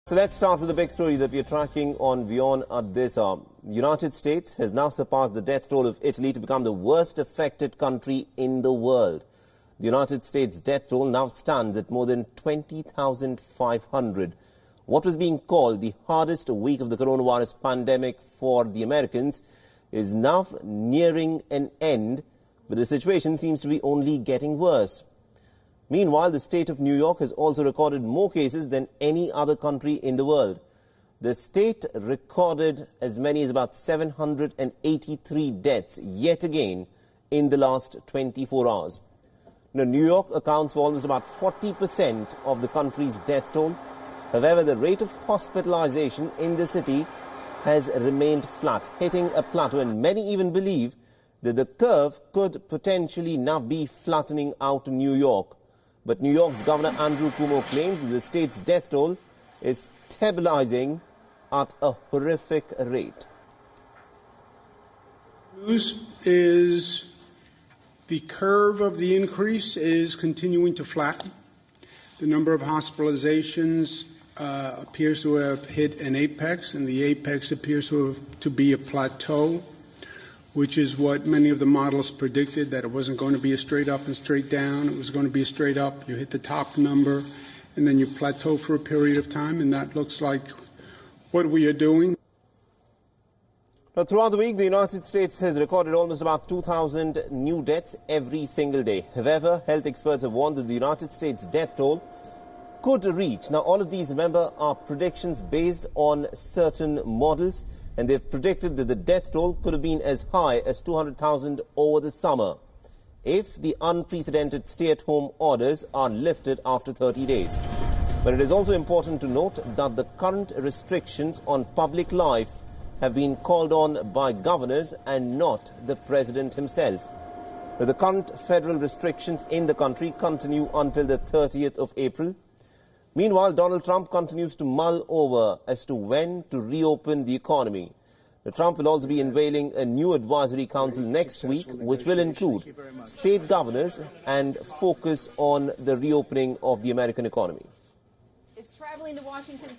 So let's start with the big story that we are tracking on WION at this hour. The United States has now surpassed the death toll of Italy to become the worst affected country in the world. The United States death toll now stands at more than 20,500. What was being called the hardest week of the coronavirus pandemic for the Americans is now nearing an end, but the situation seems to be only getting worse. Meanwhile, the state of New York has also recorded more cases than any other country in the world. The state recorded as many as about 783 deaths yet again in the last 24 hours. Now, New York accounts for almost about 40% of the country's death toll. However, the rate of hospitalization in the city has remained flat, hitting a plateau, and many even believe that the curve could potentially now be flattening out in New York. But New York's Governor Andrew Cuomo claims that the state's death toll is stabilizing at a horrific rate. News is the curve of the increase is continuing to flatten. The number of hospitalizations appears to have hit an apex, and the apex appears to be a plateau, which is what many of the models predicted, that it wasn't going to be a straight up and straight down. It was going to be a straight up. You hit the top number, and then you plateau for a period of time, and that looks like what we are doing. Now, throughout the week, the United States has recorded almost about 2,000 new deaths every single day. However, health experts have warned that the United States death toll could reach. Now, all of these, remember, are predictions based on certain models, and they've predicted that the death toll could have been as high as 200,000 over the summer if the unprecedented stay-at-home orders are lifted after 30 days. But it is also important to note that the current restrictions on public life have been called on by governors and not the president himself. Now, the current federal restrictions in the country continue until the 30th of April. Meanwhile, Donald Trump continues to mull over as to when to reopen the economy. Trump will also be unveiling a new advisory council next week, which will include state governors and focus on the reopening of the American economy. Is traveling to Washington